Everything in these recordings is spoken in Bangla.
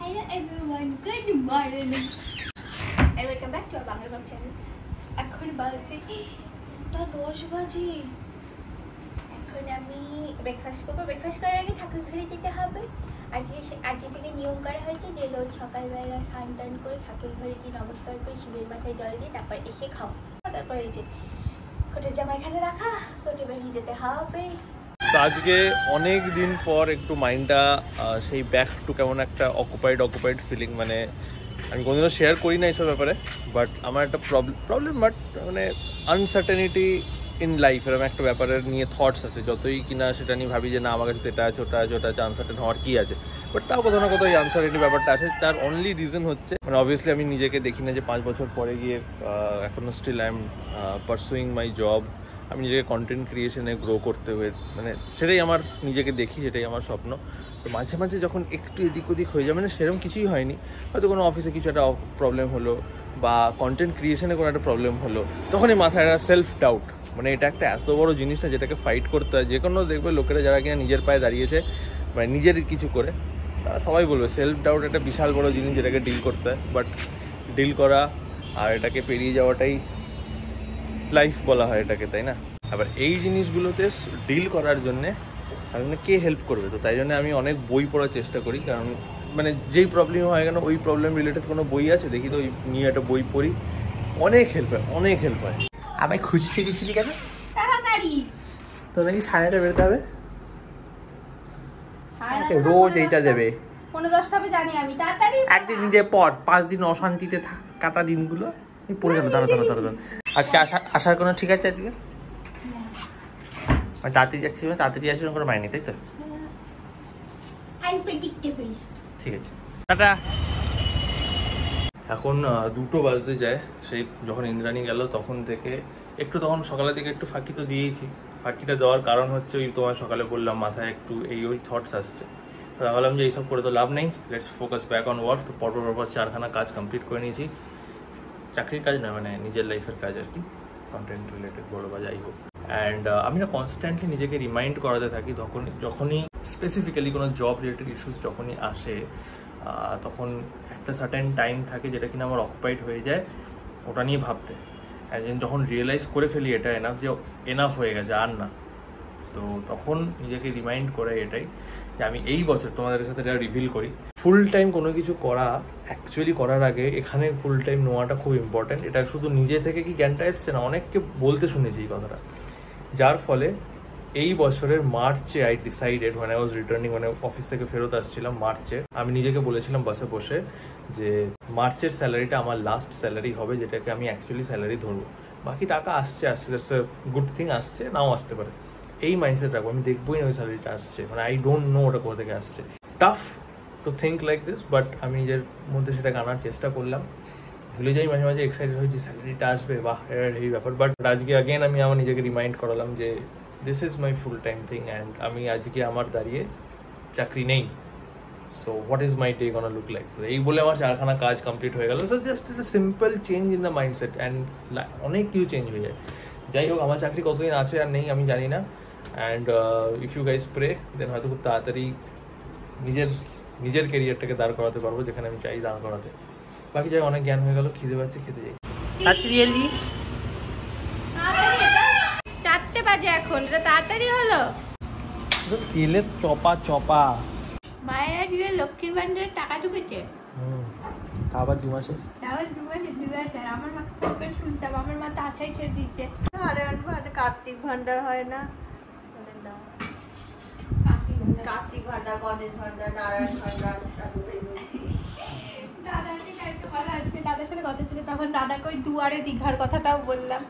Hello everyone, good morning and welcome back to our Bangal Vlog channel. এখন বাজে 10 বাজে। এখন আমি ব্রেকফাস্ট করবো। ব্রেকফাস্ট করার আগে ঠাকুর ঘরে যেতে হবে। আজকে থেকে নিয়ম করা হয়েছে যে রোজ সকালবেলা স্নান টান করে ঠাকুর ঘরে গিয়ে নমস্কার করে শিবের মাথায় জল দিয়ে তারপর এসে খাও। তারপরে এই যে কোটের জামা এখানে রাখা, কোটে বেরিয়ে যেতে হবে। তো আজকে অনেক দিন পর একটু মাইন্ডটা সেই ব্যাক টু কেমন একটা অকুপাইড ফিলিং। মানে আমি কোনোদিনও শেয়ার করি না এইসব ব্যাপারে, বাট আমার একটা প্রবলেম বাট মানে আনসার্টেনিটি ইন লাইফ এরকম একটা ব্যাপারের নিয়ে থটস আছে। যতই কিনা সেটা নিয়ে ভাবি যে না আমার কাছে তো এটা আছে ওটা আছে ওটা আছে, আনসার্টেন হওয়ার কী আছে, বাট তাও কোথাও না কোথাও এই আনসার্টেনিটি ব্যাপারটা আছে। তার অনলি রিজন হচ্ছে মানে অবভিয়াসলি আমি নিজেকে দেখি না যে 5 বছর পরে গিয়ে এখনও still I am pursuing my job. আমি নিজেকে কন্টেন্ট ক্রিয়েশনে গ্রো করতে হয়ে মানে সেটাই আমার নিজেকে দেখি, সেটাই আমার স্বপ্ন। তো মাঝে মাঝে যখন একটু এদিক ওদিক হয়ে যায়, মানে সেরকম কিছুই হয়নি, হয়তো কোনো অফিসে কিছু একটা প্রবলেম হলো বা কন্টেন্ট ক্রিয়েশনে কোনো একটা প্রবলেম হলো, তখনই মাথায় একটা সেলফ ডাউট। মানে এটা একটা এত বড় জিনিস না যেটাকে ফাইট করতে হয়। যে কোনো দেখবে লোকেরা যারা কিনা নিজের পায়ে দাঁড়িয়েছে মানে নিজের কিছু করে, তারা সবাই বলবে সেলফ ডাউট একটা বিশাল বড় জিনিস যেটাকে ডিল করতে হয়। বাট ডিল করা আর এটাকে পেরিয়ে যাওয়াটাই লাইফ বলা হয় এটাকে, তাই না? আবার এই জিনিসগুলোতে ডিল করার জন্যে কে হেল্প করবে? তো তাই জন্য আমি অনেক বই পড়ার চেষ্টা করি, কারণ মানে যেই প্রবলেম হয় কেন ওই প্রবলেম রিলেটেড কোনো বই আছে দেখি তো ওই নিয়ে একটা বই পড়ি, অনেক হেল্প হয়। আমায় খুঁজতে গেছিলি কেন? তাড়াতাড়ি তো নাকি 9:30 বেরোতে হবে, রোজ এইটা দেবে। 10:15 হবে জানি আমি। তাড়াতাড়ি একদিন নিজে পর 5 দিন অশান্তিতে কাটা দিনগুলো পড়ে গেল। দাঁড়া আজকে আসার কোনো ঠিক আছে? আজকে তাড়াতাড়ি যাচ্ছি, তাড়াতাড়ি আসবে কোনো মাইনে, তাই তো? আনপ্রেডিক্টেবল। ঠিক আছে, টাটা। এখন 2টো বাজতে যায়। সেই যখন ইন্দ্রাণী গেল তখন থেকে একটু, তখন সকালের দিকে একটু ফাঁকি তো দিয়েইছি। ফাঁকিটা দেওয়ার কারণ হচ্ছে ওই তোমার সকালে বললাম মাথায় একটু ওই থটস আসছে। তো ভাবলাম যে এইসব করে তো লাভ নেই, let's focus back on work. তো পরপর 4খানা কাজ কমপ্লিট করে নিয়েছি। চাকরির কাজ না, মানে নিজের লাইফের কাজ আর কি, কন্টেন্ট রিলেটেড বলো বা যাই হোক। অ্যান্ড আমি না কনস্ট্যান্টলি নিজেকে রিমাইন্ড করাতে থাকি যখনই স্পেসিফিক্যালি কোনো জব রিলেটেড ইস্যুস যখনই আসে, তখন একটা সার্টেন টাইম থাকে যেটা কিনা আমার অকুপাইড হয়ে যায় ওটা নিয়ে ভাবতে। অ্যান্ড যখন রিয়েলাইজ করে ফেলি এটা এনাফ হয়ে গেছে আর না, তো তখন নিজেকে রিমাইন্ড করে এটাই যে আমি এই বছর তোমাদের সাথে এটা রিভিল করি, ফুল টাইম কোনো কিছু করা অ্যাকচুয়ালি করার আগে এখানে ফুল টাইম নেওয়াটা খুব ইম্পর্টেন্ট। এটা শুধু নিজে থেকে কি জ্ঞানটা এসছে না, অনেককে বলতে শুনেছি এই কথাটা। যার ফলে এই বছরের মার্চে আই ডিসাইডেড, মানে আই ওয়াজ রিটার্নিং, মানে অফিস থেকে ফেরত আসছিলাম মার্চে, আমি নিজেকে বলেছিলাম বাসে বসে যে মার্চের স্যালারিটা আমার লাস্ট স্যালারি হবে, যেটাকে আমি অ্যাকচুয়ালি স্যালারি ধরবো। বাকি টাকা আসছে গুড থিং, আসছে নাও আসতে পারে, এই মাইন্ডসেট রাখবো। আমি দেখবোই না ওই স্যালারিটা আসছে, মানে আই ডোন্ট নো ওটা কোথা থেকে আসছে। Tough to think like this, but আমি নিজের মধ্যে সেটাকে আনার চেষ্টা করলাম। ভুলে যাই মাঝে মাঝে, এক্সাইটেড হয়েছি স্যালারিটা আসবে, বাহ এই ব্যাপার। বাট আজকে আগেন আমি আমার নিজেকে রিমাইন্ড করালাম যে this is my full time thing and আমি আজকে আমার দাঁড়িয়ে চাকরি নেই। So what is my day gonna look like? এই বলে আমার 4খানা কাজ কমপ্লিট হয়ে গেল। সো জাস্ট একটা simple change in the mindset and অনেক কিছু চেঞ্জ হয়ে যায়। যাই হোক, আমার চাকরি কতদিন আছে আর নেই আমি জানি না। And if you guys pray, then হয়তো খুব তাড়াতাড়ি নিজের কেরিয়ারটাকে দাঁড় করাতে পারবো যেখানে আমি চাই দাঁড় করাতে। বাকি যাই, অনেক জ্ঞান হয়ে গেল, খিদে পাচ্ছে, খেতে যাই। 4টে বাজে এখন, এটা তাড়াতাড়ি হলো। তেলের চপা মায়ের আজকে লক্ষ্মীর ভান্ডারের টাকা ঢুকেছে। আবার 2 মাসে আমার মাকে শুনতাম, আমার মা তো আশাই ছেড়ে দিচ্ছে। কার্তিক ভান্ডার হয় না, কার্তিক ভান্ডার, গণেশ ভান্ডার, নারায়ণ ভান্ডার, দাদাকে কালকে বলা হচ্ছে, দাদার সাথে কথা ছিল, তখন দাদাকে ওই দুয়ারে দীঘার কথাটাও বললাম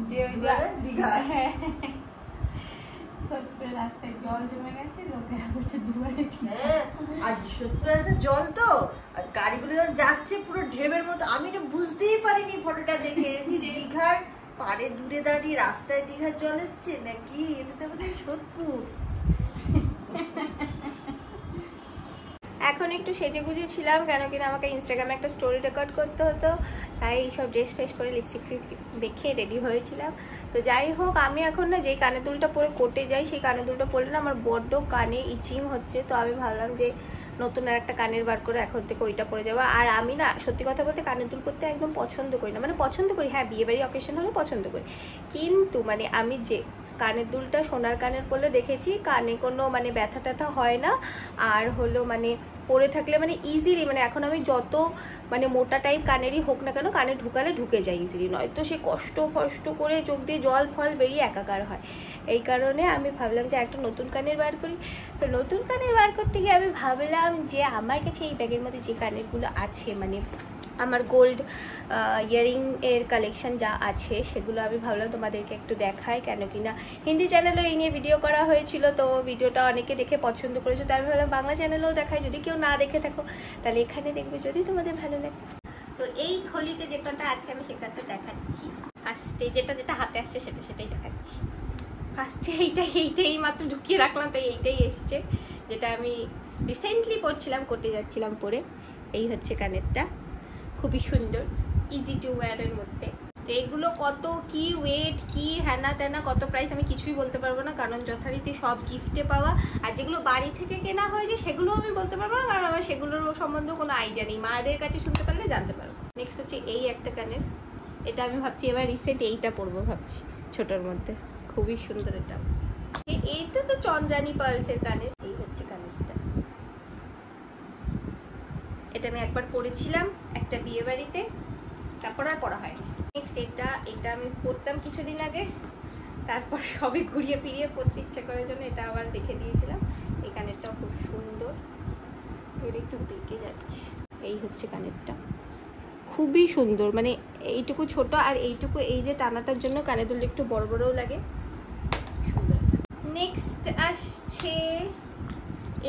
যে ওই দীঘা, হ্যাঁ সত্যি রাস্তায় জল জমে গেছে, লোকেরা বলছে দুয়ারে। আর সত্যি রাস্তায় জল তো, আর গাড়িগুলো যখন যাচ্ছে পুরো ঢেবের মতো। আমি এটা বুঝতেই পারিনি ফটোটা দেখে যে দীঘার পাড়ে দূরে দাঁড়িয়ে রাস্তায় দীঘার জল এসছে নাকি, এটা তো বোধহয় সোদপুর। এখন একটু সেজে গুজে ছিলাম, কেন কিনা আমাকে ইনস্টাগ্রামে একটা স্টোরি রেকর্ড করতে হতো, তাই সব ড্রেস ফ্রেস করে লিপস্টিক ফিপস্টিক দেখে রেডি হয়েছিলাম। তো যাই হোক, আমি এখন না যেই কানের দুলটা পরে কোর্টে যাই, সেই কানের দুলটা পরলে না আমার বড্ড কানে ইচিং হচ্ছে। তো আমি ভাবলাম যে নতুন আর একটা কানের বার করে এখন থেকে ওইটা পরে যাবো। আর আমি না সত্যি কথা বলতে কানের দুল পরতে একদম পছন্দ করি না, মানে পছন্দ করি হ্যাঁ বিয়েবাড়ি অকেশন হলে পছন্দ করি, কিন্তু মানে আমি যে কানের দুলটা সোনার কানের পরলে দেখেছি কানে কোনো মানে ব্যথা ট্যাথা হয় না, আর হলো মানে পরে থাকলে মানে ইজিলি, মানে এখন আমি যত মানে মোটা টাইপ কানেরই হোক না কেন কানে ঢুকালে ঢুকে যায় ইজিলি, নয়তো সে কষ্ট করে চোখ দিয়ে জল ফল বেরিয়ে একাকার হয়। এই কারণে আমি ভাবলাম যে একটা নতুন কানের বার করি। তো নতুন কানের বার করতে গিয়ে আমি ভাবলাম যে আমার কাছে এই ব্যাগের মধ্যে যে কানেরগুলো আছে মানে আমার গোল্ড ইয়ারিং এর কালেকশন যা আছে সেগুলো আমি ভাবলাম তোমাদেরকে একটু দেখাই, কেন কি না হিন্দি চ্যানেলেও এই নিয়ে ভিডিও করা হয়েছিল, তো ভিডিওটা অনেকে দেখে পছন্দ করেছে, তো আমি ভাবলাম বাংলা চ্যানেলেও দেখাই, যদি কেউ না দেখে থাকো তাহলে এখানে দেখবে যদি তোমাদের ভালো লাগে। তো এই থলিতে যে কানটা আছে আমি সে কানটা দেখাচ্ছি, ফার্স্টে যেটা হাতে আসছে সেটাই দেখাচ্ছি। ফার্স্টে এইটাই মাত্র ঢুকিয়ে রাখলাম, তাই এইটাই এসছে, যেটা আমি রিসেন্টলি পরছিলাম, করতে যাচ্ছিলাম পরে। এই হচ্ছে কানেরটা, খুবই সুন্দর, ইজি টু ওয়্যারের মধ্যে। তো এগুলো কত কি ওয়েট কি হ্যানা ত্যানা কত প্রাইস আমি কিছুই বলতে পারবো না, কারণ যথারীতি সব গিফটে পাওয়া, আর যেগুলো বাড়ি থেকে কেনা হয়েছে সেগুলো আমি বলতে পারবো না, কারণ আমার সেগুলোর সম্বন্ধে কোনো আইডিয়া নেই, মাদের কাছে শুনতে পারলে জানতে পারবো। নেক্সট হচ্ছে এই একটা কানের, এটা আমি ভাবছি এবার রিসেন্ট এইটা পরবো ভাবছি, ছোটোর মধ্যে খুবই সুন্দর। এটা তো চন্দ্রানী পার্লসের কানের, এই হচ্ছে কানেরটা, এটা আমি একবার পরেছিলাম একটা বিয়ে বাড়িতে, তারপর আর পরা হয়নি। নেক্সট এটা আমি পরতাম কিছুদিন আগে, তারপর সবে ঘুরিয়ে ফিরিয়ে পরতে ইচ্ছা করার জন্য এটা আবার রেখে দিয়েছিলাম। এই কানেরটাও খুব সুন্দর, এর একটু বেঁকে যাচ্ছে। এই হচ্ছে কানেরটা, খুবই সুন্দর, মানে এইটুকু ছোট আর এইটুকু এই যে টানাটার জন্য কানের দুলটা একটু বড় বড়ও লাগে, সুন্দর। নেক্সট আসছে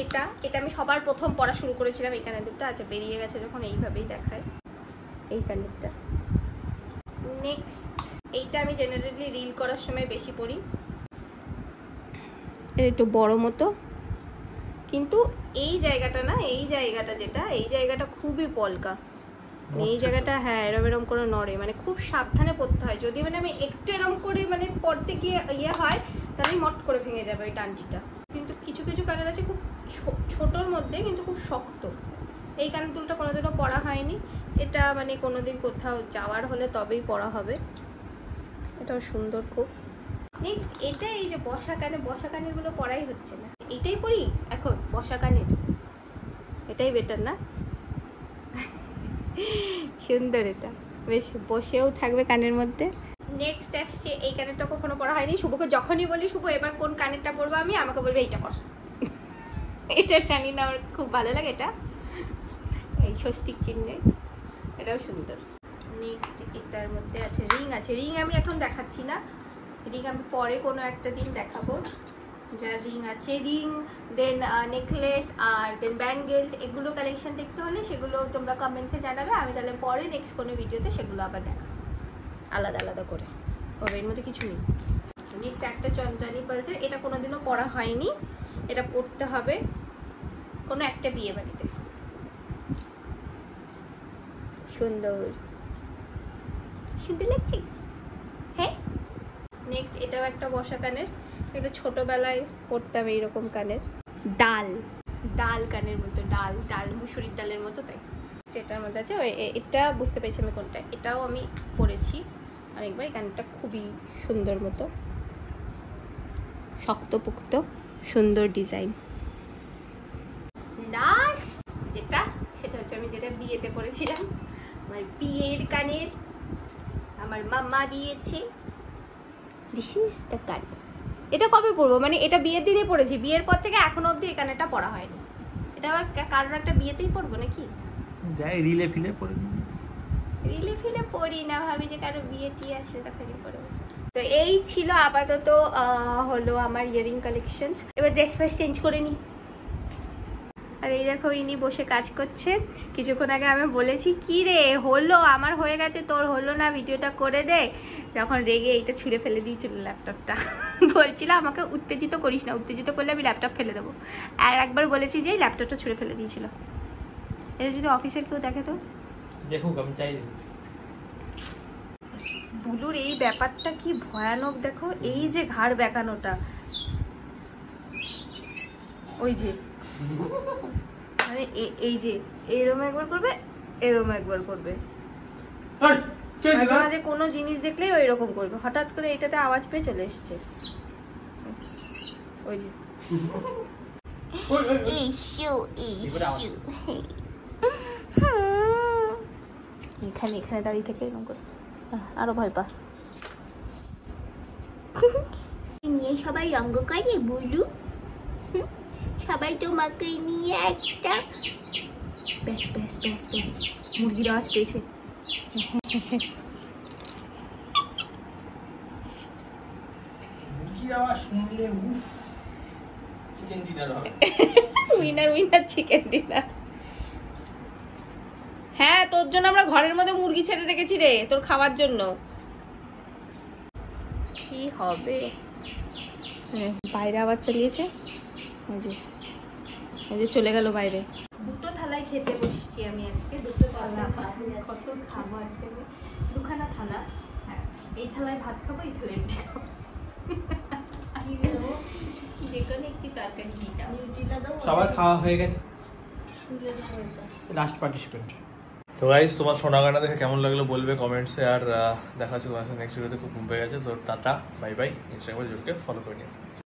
এটা আমি সবার প্রথম পড়া শুরু করেছিলাম এই কানের দুলটা, আচ্ছা বেরিয়ে গেছে যখন এইভাবেই দেখায় এই কানেরটা। নেক্সট এইটা আমি জেনারেলি রিল করার সময় বেশি পরি, এটা একটু বড় মতো, কিন্তু এই জায়গাটা না, এই জায়গাটা খুবই পলকা, এই জায়গাটা হ্যাঁ এরম করে নড়ে, মানে খুব সাবধানে পড়তে হয়, যদি মানে আমি একটু এরম করে মানে পড়তে গিয়ে ইয়ে হয় তাহলে মট করে ভেঙে যাবে ওই টানটিটা। কিন্তু কিছু কানের আছে খুব ছোটোর মধ্যে কিন্তু খুব শক্ত, এই কানের দুলটা কোনোদিনও পরা হয়নি, এটা মানে কোনোদিন কোথাও যাওয়ার হলে তবেই পরা হবে, এটাও সুন্দর খুব। নেক্সট এটা এই যে বসা কানেরগুলো পরাই হচ্ছে না, এটাই পরি এখন বসা কানের, এটাই বেটার না? সুন্দর, এটা বেশ বসেও থাকবে কানের মধ্যে। নেক্সট আসছে এই কানেরটা কখনো পরা হয়নি, শুভকে যখনই বলি শুভ এবার কোন কানেরটা পরবো আমি, আমাকে বলবে এইটা পর, এটা জানি না আমার খুব ভালো লাগে, এটা এই স্বস্তিক চিহ্নে, এটাও সুন্দর। নেক্সট এটার মধ্যে আছে রিং আমি এখন দেখাচ্ছি না, রিং আমি পরে কোনো একটা দিন দেখাবো, যার রিং আছে, রিং দেন নেকলেস আর দেন ব্যাঙ্গেলস, এগুলো কালেকশন দেখতে হলে সেগুলো তোমরা কমেন্টসে জানাবে, আমি তাহলে পরে নেক্সট কোনো ভিডিওতে সেগুলো আবার দেখাবো আলাদা করে, তবে এর মধ্যে কিছু নেই। নেক্সট একটা চন্দ্রানী পার্লসের, এটা কোনোদিনও পরা হয়নি, এটা পরতে হবে কোনো একটা বিয়ে বাড়িতে, সুন্দর লাগছে হ্যাঁ। নেক্সট এটাও একটা বসা কানের, এটা ছোটবেলায় পরতাম এইরকম কানের, ডাল কানের মতো, ডাল মুসুরির ডালের মতো, তাই সেটার মধ্যে আছে এটা বুঝতে পেরেছি আমি কোনটা, এটাও আমি পরেছি অনেকবার, এই কানেরটা খুবই সুন্দর মতো, শক্তপোক্ত সুন্দর ডিজাইন। লাস্ট সেটা হচ্ছে আমি যেটা বিয়েতে পরেছিলাম, আমার বিয়ের কানের, আমার মাম্মা দিয়েছে, দিস ইজ দ্য কানের। এটা কবে পরবো, মানে এটা বিয়ের দিনে পরেছি, বিয়ের পর থেকে এখনো অবধি এই কানেরটা পরা হয়নি, এটা আবার কারোর একটা বিয়েতেই পরবো নাকি, যাই রিলে ফিলে পরি না, ভাবি যে কারো বিয়ে টিয়ে আসলে তখনই পরবো। তো এই ছিল আপাতত হলো আমার ইয়ারিং কালেকশন। এবার ড্রেস ফ্রেস চেঞ্জ করে নিই। আর এই দেখো ইনি বসে কাজ করছে, কিছুক্ষণ আগে আমি বলেছি কি রে হলো, আমার হয়ে গেছে তোর হলো না, ভিডিওটা করে দে, যখন রেগে এইটা ছুঁড়ে ফেলে দিয়েছিল ল্যাপটপটা। বলছিল আমাকে উত্তেজিত করিস না, উত্তেজিত করলে আমি ল্যাপটপ ফেলে দেবো, আর একবার বলেছি যে ল্যাপটপটা ছুঁড়ে ফেলে দিয়েছিল। এটা যদি অফিসের কেউ দেখে তো দেখুক, আমি চাই। বুলুর এই ব্যাপারটা কি ভয়ানক দেখো, এই যে ঘাড় বেঁকানোটা, ওই যে মানে এই যে এরম একবার করবে, এরম একবার করবে, মাঝে মাঝে কোনো জিনিস দেখলেই ওই রকম করবে। হঠাৎ করে এটাতে আওয়াজ পেয়ে চলে এসছে, ওই যে এখানে এখানে দাঁড়িয়ে থেকে এরকম করে আরো ভয় পা নিয়ে সবাই রঙ্গ করে বলু, সবাই তোমাকে নিয়ে একটা ব্যাস ব্যাস ব্যাস ব্যাস মুরগির আওয়াজ পেয়েছে। মুরগির আওয়াজ শুনলে চিকেন ডিনার হবে। Winner winner chicken dinner. হ্যাঁ তোর জন্য আমরা ঘরের মধ্যে মুরগি ছেড়ে রেখেছি রে, তোর খাওয়ার জন্য। কি হবে, বাইরে আবার চালিয়েছে, ওই যে চলে গেল বাইরে। দুটো থালায় খেতে বসছি আমি আজকে, দুটো থালা। কত খাবো আজকে, দুখানা থালা। হ্যাঁ এই থালায় ভাত খাবো, এই থালায় রুটি খাবো। যেখানে একটি তরকারি দিতাম। সবার খাওয়া হয়ে গেছে, লাস্ট পার্টিসিপেন্ট। তো গাইস তোমার সোনা গানা দেখে কেমন লাগলো বলবে কমেন্টসে, আর দেখা হচ্ছে তোমার সাথে নেক্সট ভিডিওতে। খুব ঘুম পেয়ে গেছে, সো টাটা বাই বাই। ইনস্টাগ্রামে জোরকে ফলো করে নিও।